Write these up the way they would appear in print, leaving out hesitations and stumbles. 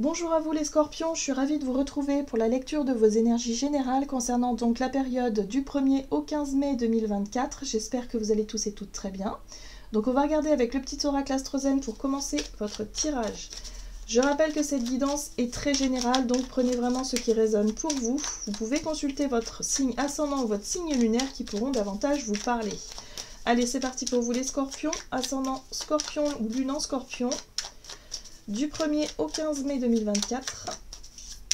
Bonjour à vous les scorpions, je suis ravie de vous retrouver pour la lecture de vos énergies générales concernant donc la période du 1er au 15 mai 2024. J'espère que vous allez tous et toutes très bien. Donc on va regarder avec le petit oracle Astrozen pour commencer votre tirage. Je rappelle que cette guidance est très générale, donc prenez vraiment ce qui résonne pour vous. Vous pouvez consulter votre signe ascendant ou votre signe lunaire qui pourront davantage vous parler. Allez, c'est parti pour vous les scorpions, ascendant scorpion ou lunan scorpion. Du 1er au 15 mai 2024.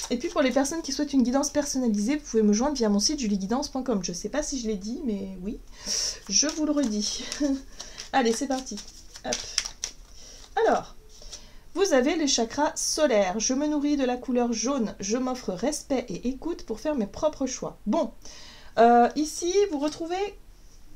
Et puis pour les personnes qui souhaitent une guidance personnalisée, vous pouvez me joindre via mon site julieguidance.com. Je ne sais pas si je l'ai dit, mais oui, je vous le redis. Allez, c'est parti. Hop. Alors, vous avez les chakras solaires. Je me nourris de la couleur jaune. Je m'offre respect et écoute pour faire mes propres choix. Bon, ici, vous retrouvez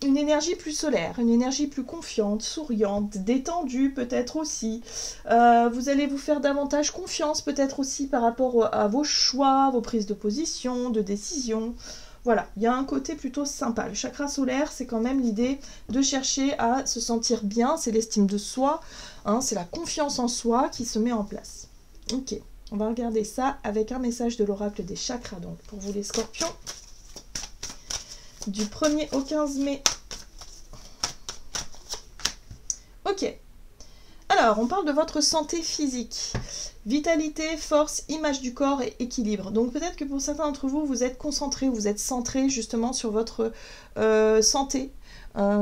une énergie plus solaire, une énergie plus confiante, souriante, détendue peut-être aussi. Vous allez vous faire davantage confiance peut-être aussi par rapport à vos choix, vos prises de position, de décision. Voilà, il y a un côté plutôt sympa. Le chakra solaire, c'est quand même l'idée de chercher à se sentir bien, c'est l'estime de soi, hein, c'est la confiance en soi qui se met en place. Ok, on va regarder ça avec un message de l'oracle des chakras, donc pour vous les scorpions. Du 1er au 15 mai. Ok. Alors, on parle de votre santé physique. Vitalité, force, image du corps et équilibre. Donc peut-être que pour certains d'entre vous, vous êtes concentrés, vous êtes centrés justement sur votre santé,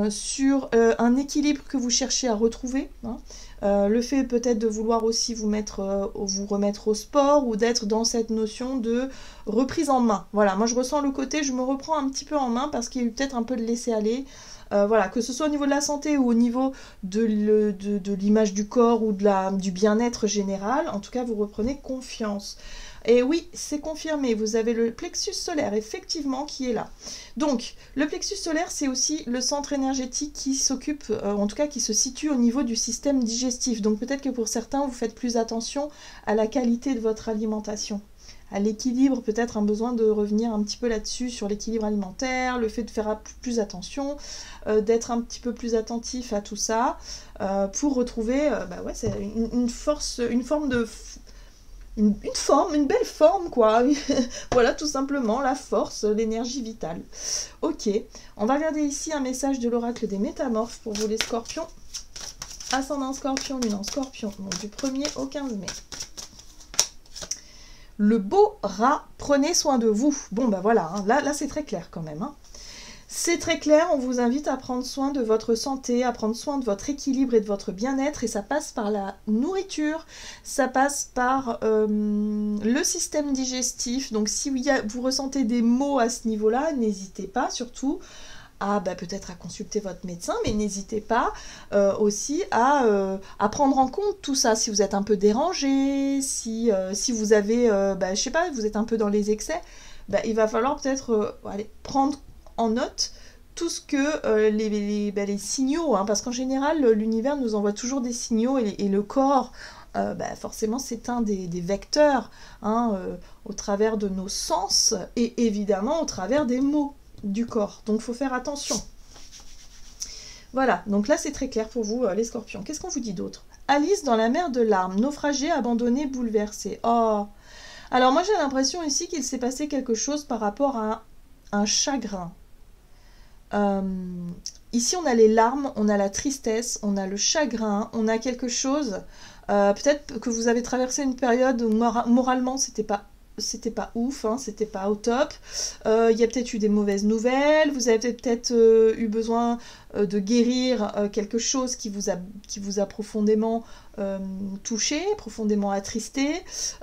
sur un équilibre que vous cherchez à retrouver. Hein. Le fait peut-être de vouloir aussi vous remettre au sport ou d'être dans cette notion de reprise en main. Voilà, moi je ressens le côté, je me reprends un petit peu en main parce qu'il y a eu peut-être un peu de laisser-aller. Voilà, que ce soit au niveau de la santé ou au niveau de l'image du corps ou du bien-être général, en tout cas vous reprenez confiance. Et oui, c'est confirmé, vous avez le plexus solaire, effectivement, qui est là. Donc, le plexus solaire, c'est aussi le centre énergétique qui s'occupe, en tout cas qui se situe au niveau du système digestif. Donc peut-être que pour certains, vous faites plus attention à la qualité de votre alimentation. À l'équilibre, peut-être un besoin de revenir un petit peu là-dessus, sur l'équilibre alimentaire, le fait de faire plus attention, d'être un petit peu plus attentif à tout ça, pour retrouver ouais, c'est une force, une forme de... une belle forme, quoi. Voilà, tout simplement, la force, l'énergie vitale. Ok, on va regarder ici un message de l'oracle des métamorphes pour vous les scorpions. Ascendant scorpion, lune en scorpion, donc du 1er au 15 mai. Le beau rat, prenez soin de vous. Bon, ben voilà, hein, là c'est très clair quand même. Hein. C'est très clair, on vous invite à prendre soin de votre santé, à prendre soin de votre équilibre et de votre bien-être, et ça passe par la nourriture, ça passe par le système digestif. Donc si vous ressentez des maux à ce niveau-là, n'hésitez pas surtout peut-être à consulter votre médecin, mais n'hésitez pas aussi à prendre en compte tout ça. Si vous êtes un peu dérangé, si vous avez, je sais pas, vous êtes un peu dans les excès, il va falloir peut-être prendre en note tout ce que les signaux, hein, parce qu'en général, l'univers nous envoie toujours des signaux et le corps, forcément, c'est un des vecteurs, hein, au travers de nos sens et évidemment au travers des mots du corps, donc il faut faire attention. Voilà, donc là c'est très clair pour vous les scorpions. Qu'est-ce qu'on vous dit d'autre? Alice dans la mer de larmes, naufragée, abandonnée, bouleversée. Oh, alors moi j'ai l'impression ici qu'il s'est passé quelque chose par rapport à un chagrin. Ici on a les larmes, on a la tristesse, on a le chagrin, on a quelque chose, peut-être que vous avez traversé une période où moralement c'était pas ouf, hein, c'était pas au top. Il y a peut-être eu des mauvaises nouvelles, vous avez peut-être eu besoin de guérir quelque chose qui vous a profondément touché, profondément attristé.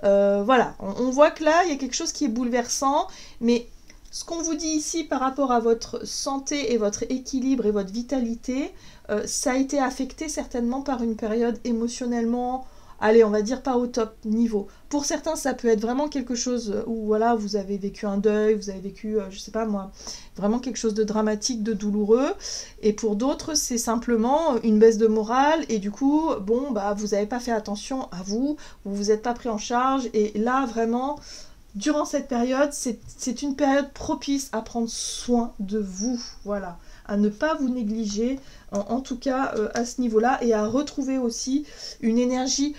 Voilà, on voit que là, il y a quelque chose qui est bouleversant, mais ce qu'on vous dit ici par rapport à votre santé et votre équilibre et votre vitalité, ça a été affecté certainement par une période émotionnellement... Allez, on va dire pas au top niveau. Pour certains, ça peut être vraiment quelque chose où voilà, vous avez vécu un deuil, vous avez vécu, je sais pas moi, vraiment quelque chose de dramatique, de douloureux. Et pour d'autres, c'est simplement une baisse de morale et du coup, bon, vous n'avez pas fait attention à vous, vous vous êtes pas pris en charge. Et là, vraiment, durant cette période, c'est une période propice à prendre soin de vous, voilà, à ne pas vous négliger, en tout cas à ce niveau-là, et à retrouver aussi une énergie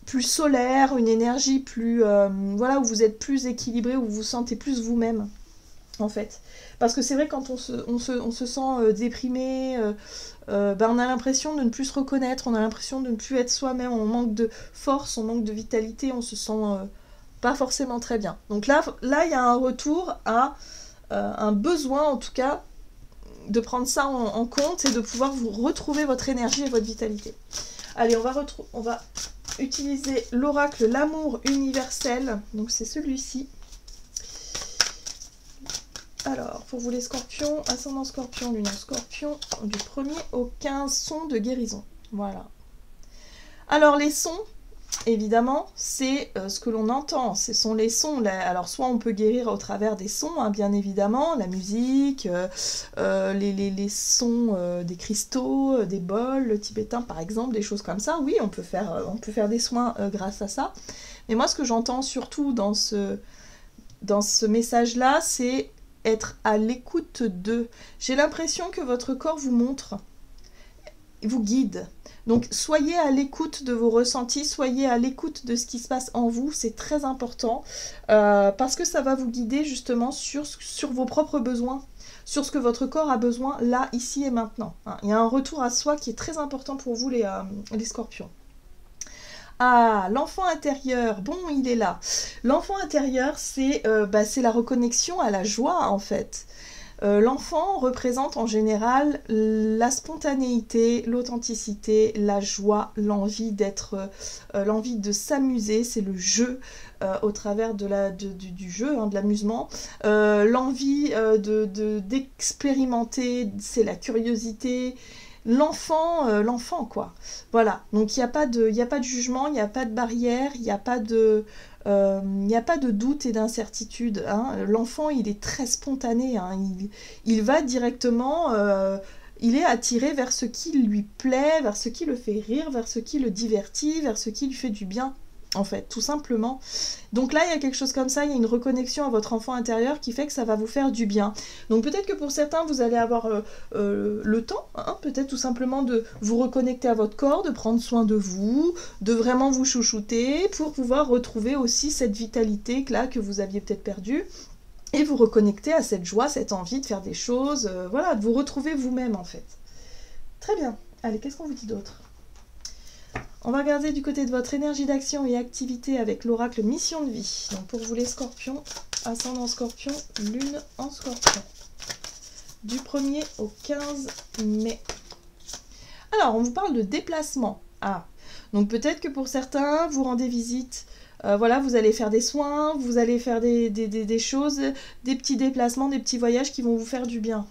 plus solaire, une énergie plus... voilà, où vous êtes plus équilibré, où vous vous sentez plus vous-même, en fait. Parce que c'est vrai, quand on se sent déprimé, on a l'impression de ne plus se reconnaître, on a l'impression de ne plus être soi-même, on manque de force, on manque de vitalité, on se sent pas forcément très bien. Donc là, il y a un retour à un besoin, en tout cas, de prendre ça en compte et de pouvoir vous retrouver votre énergie et votre vitalité. Allez, on va utiliser l'oracle L'amour universel. Donc c'est celui-ci. Alors, pour vous les scorpions, ascendant scorpion, lune en scorpion, du 1er au 15, sons de guérison. Voilà. Alors les sons, évidemment, c'est ce que l'on entend, ce sont les sons. Alors soit on peut guérir au travers des sons, hein, bien évidemment, la musique, les sons des cristaux, des bols tibétains par exemple, des choses comme ça. Oui, on peut faire des soins grâce à ça. Mais moi, ce que j'entends surtout dans ce message-là, c'est être à l'écoute d'eux. J'ai l'impression que votre corps vous montre, vous guide. Donc soyez à l'écoute de vos ressentis, soyez à l'écoute de ce qui se passe en vous, c'est très important, parce que ça va vous guider justement sur vos propres besoins, sur ce que votre corps a besoin là, ici et maintenant. Hein. Il y a un retour à soi qui est très important pour vous les scorpions. Ah, l'enfant intérieur, bon, il est là. L'enfant intérieur, c'est la reconnexion à la joie, en fait. L'enfant représente en général la spontanéité, l'authenticité, la joie, l'envie l'envie de s'amuser, c'est le jeu au travers du jeu, hein, de l'amusement. L'envie d'expérimenter, c'est la curiosité. L'enfant quoi. Voilà, donc il n'y a pas de jugement, il n'y a pas de barrière, il n'y a pas de doute et d'incertitude. Hein. L'enfant, il est très spontané, hein. Il va directement, il est attiré vers ce qui lui plaît, vers ce qui le fait rire, vers ce qui le divertit, vers ce qui lui fait du bien. En fait, tout simplement. Donc là, il y a quelque chose comme ça, il y a une reconnexion à votre enfant intérieur qui fait que ça va vous faire du bien. Donc peut-être que pour certains, vous allez avoir le temps, hein, peut-être tout simplement de vous reconnecter à votre corps, de prendre soin de vous, de vraiment vous chouchouter pour pouvoir retrouver aussi cette vitalité là que vous aviez peut-être perdue et vous reconnecter à cette joie, cette envie de faire des choses, voilà, de vous retrouver vous-même en fait. Très bien. Allez, qu'est-ce qu'on vous dit d'autre ? On va regarder du côté de votre énergie d'action et activité avec l'oracle mission de vie. Donc pour vous les scorpions, ascendant scorpion, lune en scorpion. Du 1er au 15 mai. Alors, on vous parle de déplacement. Ah, donc peut-être que pour certains, vous rendez visite. Voilà, vous allez faire des soins, vous allez faire des choses, des petits déplacements, des petits voyages qui vont vous faire du bien.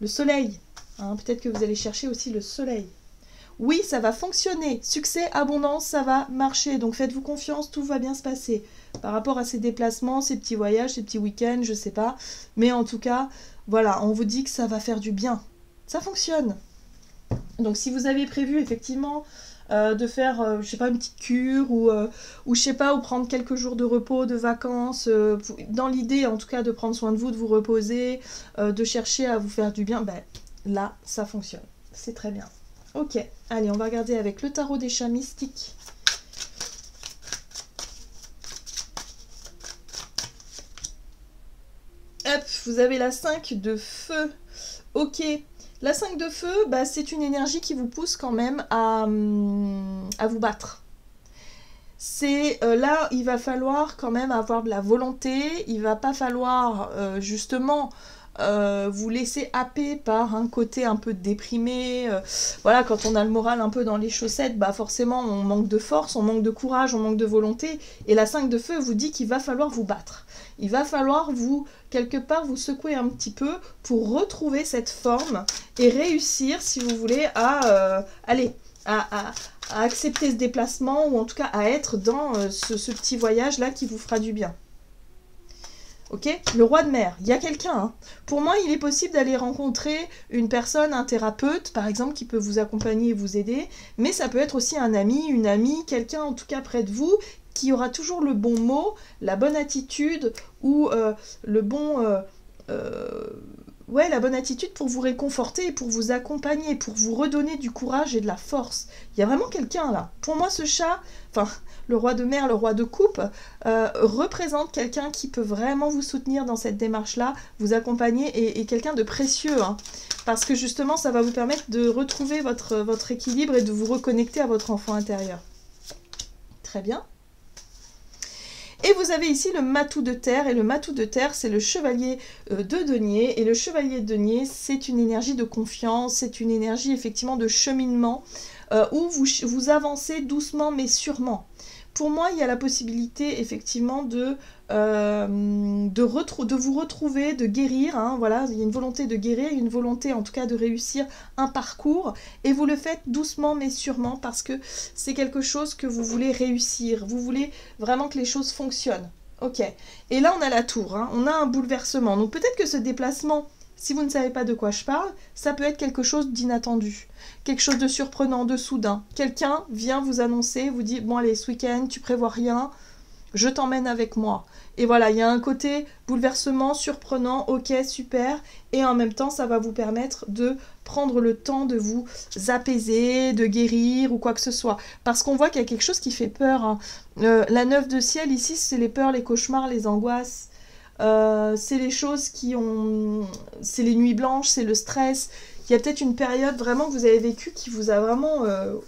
Le soleil. Hein, peut-être que vous allez chercher aussi le soleil. Oui, ça va fonctionner. Succès, abondance, ça va marcher. Donc faites-vous confiance, tout va bien se passer. Par rapport à ces déplacements, ces petits voyages, ces petits week-ends, je sais pas. Mais en tout cas, voilà, on vous dit que ça va faire du bien. Ça fonctionne. Donc si vous avez prévu effectivement de faire, je sais pas, une petite cure ou je sais pas, ou prendre quelques jours de repos, de vacances, dans l'idée en tout cas de prendre soin de vous reposer, de chercher à vous faire du bien, ben là, ça fonctionne. C'est très bien. Ok, allez, on va regarder avec le tarot des chats mystiques. Hop, vous avez la 5 de feu. Ok, la 5 de feu, bah, c'est une énergie qui vous pousse quand même à vous battre. C'est là, il va falloir quand même avoir de la volonté, il va pas falloir justement... vous laisser happer par un côté un peu déprimé, voilà, quand on a le moral un peu dans les chaussettes, bah forcément on manque de force, on manque de courage, on manque de volonté, et la 5 de feu vous dit qu'il va falloir vous battre, il va falloir vous, quelque part, vous secouer un petit peu pour retrouver cette forme et réussir, si vous voulez, à accepter ce déplacement, ou en tout cas à être dans ce petit voyage là qui vous fera du bien. Ok, le roi de mer, il y a quelqu'un. Hein. Pour moi, il est possible d'aller rencontrer une personne, un thérapeute, par exemple, qui peut vous accompagner et vous aider. Mais ça peut être aussi un ami, une amie, quelqu'un en tout cas près de vous, qui aura toujours le bon mot, la bonne attitude ou le bon Ouais, la bonne attitude pour vous réconforter et pour vous accompagner, pour vous redonner du courage et de la force. Il y a vraiment quelqu'un là. Pour moi, ce chat, enfin, le roi de mer, le roi de coupe, représente quelqu'un qui peut vraiment vous soutenir dans cette démarche-là, vous accompagner et quelqu'un de précieux. Hein, parce que justement, ça va vous permettre de retrouver votre équilibre et de vous reconnecter à votre enfant intérieur. Très bien. Et vous avez ici le matou de terre, et le matou de terre, c'est le chevalier de denier, et le chevalier de denier, c'est une énergie de confiance, c'est une énergie effectivement de cheminement, où vous avancez doucement mais sûrement. Pour moi, il y a la possibilité effectivement de vous retrouver, de guérir, hein, voilà, il y a une volonté de guérir, une volonté en tout cas de réussir un parcours, et vous le faites doucement mais sûrement parce que c'est quelque chose que vous voulez réussir, vous voulez vraiment que les choses fonctionnent. Ok, et là on a la tour, hein, on a un bouleversement, donc peut-être que ce déplacement, si vous ne savez pas de quoi je parle, ça peut être quelque chose d'inattendu, quelque chose de surprenant, de soudain. Quelqu'un vient vous annoncer, vous dit « Bon allez, ce week-end, tu prévois rien, je t'emmène avec moi. » Et voilà, il y a un côté bouleversement, surprenant, ok, super. Et en même temps, ça va vous permettre de prendre le temps de vous apaiser, de guérir ou quoi que ce soit. Parce qu'on voit qu'il y a quelque chose qui fait peur. Hein. La 9 de ciel, ici, c'est les peurs, les cauchemars, les angoisses. C'est les choses qui ont... C'est les nuits blanches, c'est le stress. Il y a peut-être une période vraiment que vous avez vécue qui vous a vraiment... je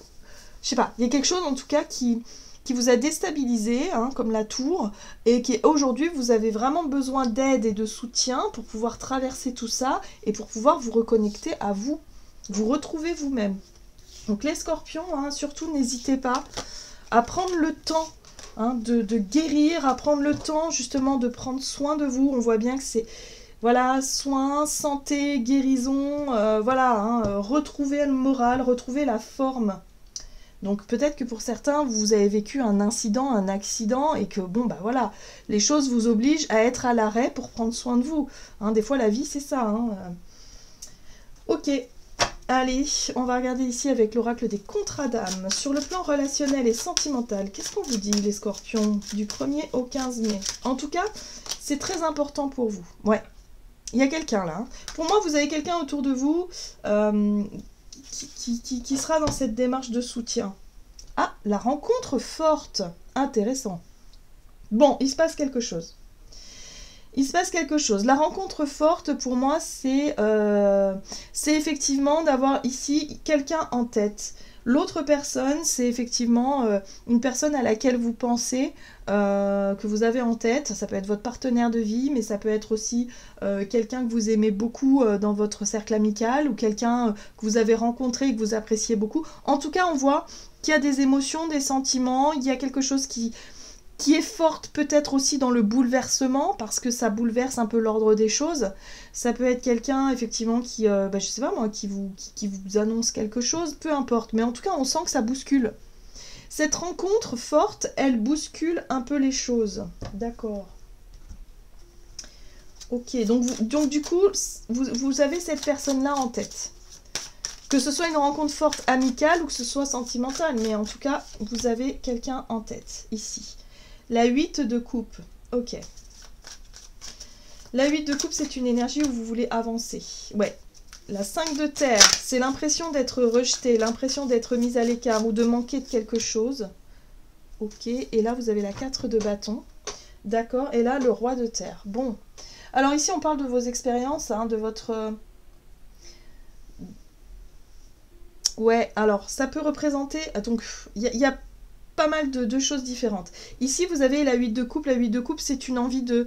sais pas, il y a quelque chose en tout cas qui vous a déstabilisé, hein, comme la tour, et qui aujourd'hui vous avez vraiment besoin d'aide et de soutien pour pouvoir traverser tout ça et pour pouvoir vous reconnecter à vous retrouver vous-même. Donc les scorpions, hein, surtout n'hésitez pas à prendre le temps, hein, de guérir, à prendre le temps justement de prendre soin de vous. On voit bien que c'est voilà, soins, santé, guérison, voilà, hein, retrouver le moral, retrouver la forme. Donc peut-être que pour certains, vous avez vécu un incident, un accident, et que bon, bah voilà, les choses vous obligent à être à l'arrêt pour prendre soin de vous. Hein, des fois, la vie, c'est ça. Hein. Ok, allez, on va regarder ici avec l'oracle des contrats d'âme. Sur le plan relationnel et sentimental, qu'est-ce qu'on vous dit, les scorpions, du 1er au 15 mai? En tout cas, c'est très important pour vous. Ouais, il y a quelqu'un là. Pour moi, vous avez quelqu'un autour de vous qui sera dans cette démarche de soutien. Ah, la rencontre forte. Intéressant. Bon, il se passe quelque chose. Il se passe quelque chose. La rencontre forte, pour moi, c'est effectivement d'avoir ici quelqu'un en tête. L'autre personne, c'est effectivement une personne à laquelle vous pensez, que vous avez en tête. Ça peut être votre partenaire de vie, mais ça peut être aussi quelqu'un que vous aimez beaucoup dans votre cercle amical, ou quelqu'un que vous avez rencontré et que vous appréciez beaucoup. En tout cas, on voit qu'il y a des émotions, des sentiments, il y a quelque chose qui est forte peut-être aussi dans le bouleversement, parce que ça bouleverse un peu l'ordre des choses. Ça peut être quelqu'un, effectivement, qui, je sais pas moi, qui vous annonce quelque chose, peu importe. Mais en tout cas, on sent que ça bouscule. Cette rencontre forte, elle bouscule un peu les choses. D'accord. Ok, donc du coup, vous avez cette personne-là en tête. Que ce soit une rencontre forte amicale ou que ce soit sentimentale, mais en tout cas, vous avez quelqu'un en tête, ici. La 8 de coupe, ok. La 8 de coupe, c'est une énergie où vous voulez avancer. Ouais. La 5 de terre, c'est l'impression d'être rejeté, l'impression d'être mise à l'écart ou de manquer de quelque chose. Ok, et là, vous avez la 4 de bâton. D'accord, et là, le roi de terre. Bon. Alors ici, on parle de vos expériences, hein, de votre... Ouais, alors, ça peut représenter... Donc, il y a pas mal de choses différentes. Ici, vous avez la 8 de coupe. La 8 de coupe, c'est une envie de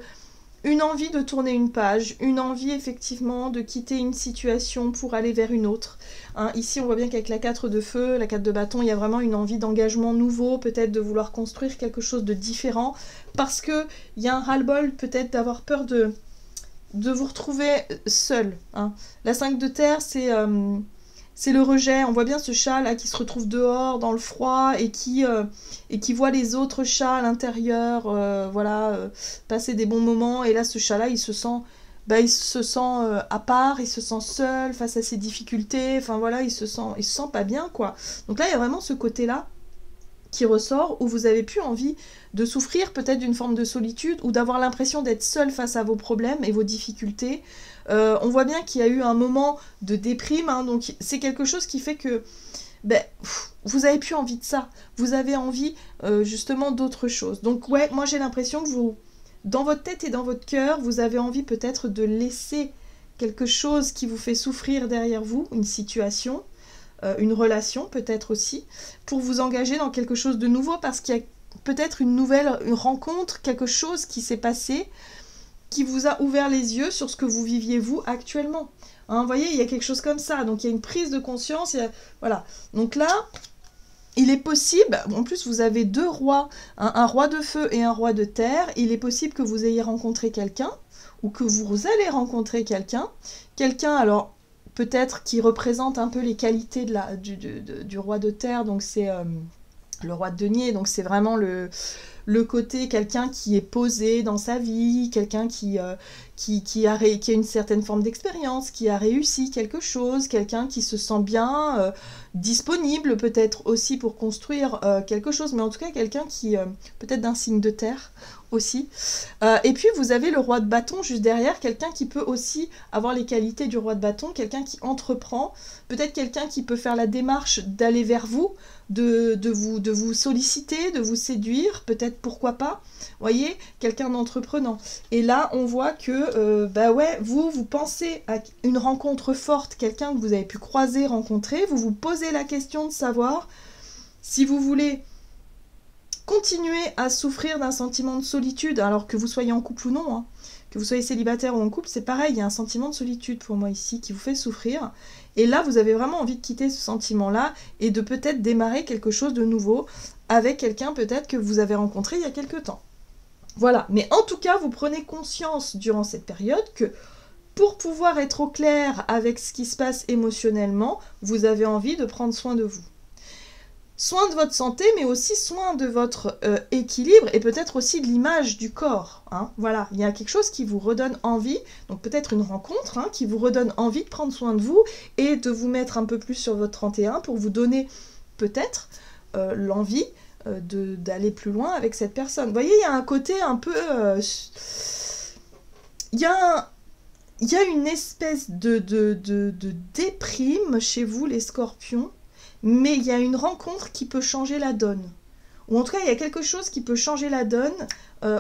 tourner une page, une envie, effectivement, de quitter une situation pour aller vers une autre. Hein, ici, on voit bien qu'avec la 4 de feu, la 4 de bâton, il y a vraiment une envie d'engagement nouveau, peut-être de vouloir construire quelque chose de différent, parce qu'il y a un ras-le-bol, peut-être, d'avoir peur de vous retrouver seul. Hein. La 5 de terre, c'est le rejet. On voit bien ce chat là qui se retrouve dehors dans le froid et qui voit les autres chats à l'intérieur passer des bons moments. Et là, ce chat là, il se sent à part, il se sent seul face à ses difficultés. Enfin voilà, il se sent pas bien quoi. Donc là, il y a vraiment ce côté là qui ressort où vous avez plus envie de souffrir peut-être d'une forme de solitude ou d'avoir l'impression d'être seul face à vos problèmes et vos difficultés. On voit bien qu'il y a eu un moment de déprime, hein, donc c'est quelque chose qui fait que ben, vous avez plus envie de ça. Vous avez envie justement d'autre chose. Donc ouais, moi j'ai l'impression que vous, dans votre tête et dans votre cœur, vous avez envie peut-être de laisser quelque chose qui vous fait souffrir derrière vous, une situation, une relation peut-être aussi, pour vous engager dans quelque chose de nouveau, parce qu'il y a peut-être une rencontre, quelque chose qui s'est passé, qui vous a ouvert les yeux sur ce que vous viviez vous actuellement. Hein, vous voyez, il y a quelque chose comme ça, donc il y a une prise de conscience, voilà. Donc là, il est possible, en plus vous avez deux rois, un roi de feu et un roi de terre, il est possible que vous ayez rencontré quelqu'un, ou que vous allez rencontrer quelqu'un, alors peut-être qui représente un peu les qualités du roi de terre, donc c'est le roi de denier, donc c'est vraiment le côté quelqu'un qui est posé dans sa vie, quelqu'un qui a une certaine forme d'expérience, qui a réussi quelque chose, quelqu'un qui se sent bien, disponible peut-être aussi pour construire quelque chose, mais en tout cas quelqu'un qui, peut-être d'un signe de terre aussi. Et puis vous avez le roi de bâton juste derrière, quelqu'un qui peut aussi avoir les qualités du roi de bâton, quelqu'un qui entreprend, peut-être quelqu'un qui peut faire la démarche d'aller vers vous, de vous solliciter, de vous séduire, peut-être pourquoi pas, voyez, quelqu'un d'entreprenant. Et là, on voit que, bah ouais, vous pensez à une rencontre forte, quelqu'un que vous avez pu croiser, rencontrer, vous vous posez la question de savoir si vous voulez continuer à souffrir d'un sentiment de solitude, alors que vous soyez en couple ou non, hein. Que vous soyez célibataire ou en couple, c'est pareil, il y a un sentiment de solitude pour moi ici qui vous fait souffrir. Et là, vous avez vraiment envie de quitter ce sentiment-là et de peut-être démarrer quelque chose de nouveau avec quelqu'un peut-être que vous avez rencontré il y a quelque temps. Voilà, mais en tout cas, vous prenez conscience durant cette période que pour pouvoir être au clair avec ce qui se passe émotionnellement, vous avez envie de prendre soin de vous. Soin de votre santé, mais aussi soin de votre équilibre et peut-être aussi de l'image du corps. Hein. Voilà, il y a quelque chose qui vous redonne envie, donc peut-être une rencontre qui vous redonne envie de prendre soin de vous et de vous mettre un peu plus sur votre 31 pour vous donner peut-être l'envie d'aller plus loin avec cette personne. Vous voyez, il y a un côté un peu... Il y a une espèce de déprime chez vous, les scorpions, mais il y a une rencontre qui peut changer la donne. Ou en tout cas, il y a quelque chose qui peut changer la donne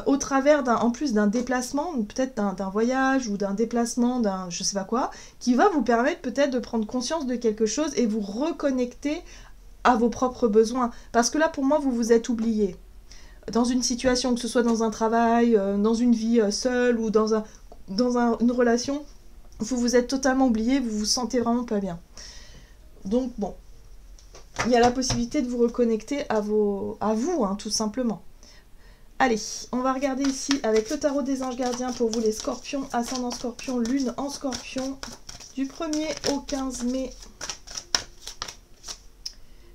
au travers, en plus d'un déplacement, peut-être d'un voyage ou d'un déplacement, d'un je sais pas quoi, qui va vous permettre peut-être de prendre conscience de quelque chose et vous reconnecter à vos propres besoins. Parce que là, pour moi, vous vous êtes oublié. Dans une situation, que ce soit dans un travail, dans une vie seule ou dans une relation, vous vous êtes totalement oublié, vous vous sentez vraiment pas bien. Donc bon, il y a la possibilité de vous reconnecter à vous, hein, tout simplement. Allez, on va regarder ici avec le tarot des anges gardiens pour vous les scorpions, ascendant scorpion, lune en scorpion, du 1er au 15 mai.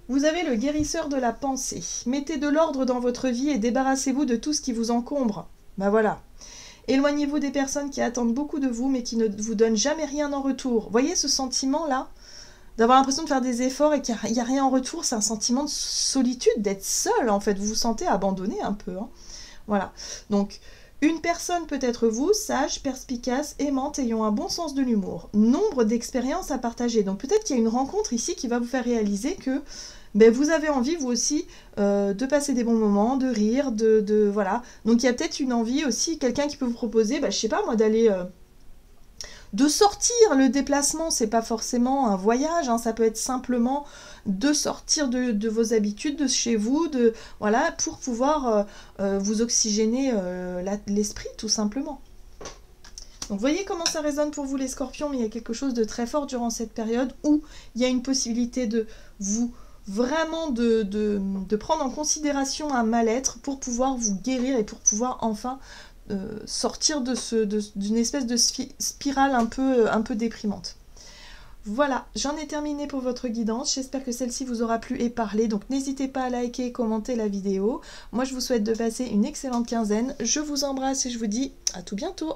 Vous avez le guérisseur de la pensée. Mettez de l'ordre dans votre vie et débarrassez-vous de tout ce qui vous encombre. Ben voilà. Éloignez-vous des personnes qui attendent beaucoup de vous mais qui ne vous donnent jamais rien en retour. Voyez ce sentiment-là ? D'avoir l'impression de faire des efforts et qu'il n'y a rien en retour, c'est un sentiment de solitude, d'être seul en fait, vous vous sentez abandonné un peu. Hein. Voilà, donc une personne peut être vous, sage, perspicace, aimante, ayant un bon sens de l'humour. Nombre d'expériences à partager, donc peut-être qu'il y a une rencontre ici qui va vous faire réaliser que vous avez envie vous aussi de passer des bons moments, de rire, voilà. Donc il y a peut-être une envie aussi, quelqu'un qui peut vous proposer, je sais pas moi, d'aller... de sortir. Le déplacement, c'est pas forcément un voyage, hein, ça peut être simplement de sortir de vos habitudes, de chez vous, voilà, pour pouvoir vous oxygéner l'esprit, tout simplement. Donc, voyez comment ça résonne pour vous, les scorpions, mais il y a quelque chose de très fort durant cette période où il y a une possibilité de vous vraiment de prendre en considération un mal-être pour pouvoir vous guérir et pour pouvoir enfin sortir d'une espèce de spirale un peu déprimante. Voilà, j'en ai terminé pour votre guidance. J'espère que celle-ci vous aura plu et parlé. Donc n'hésitez pas à liker et commenter la vidéo. Moi, je vous souhaite de passer une excellente quinzaine. Je vous embrasse et je vous dis à tout bientôt.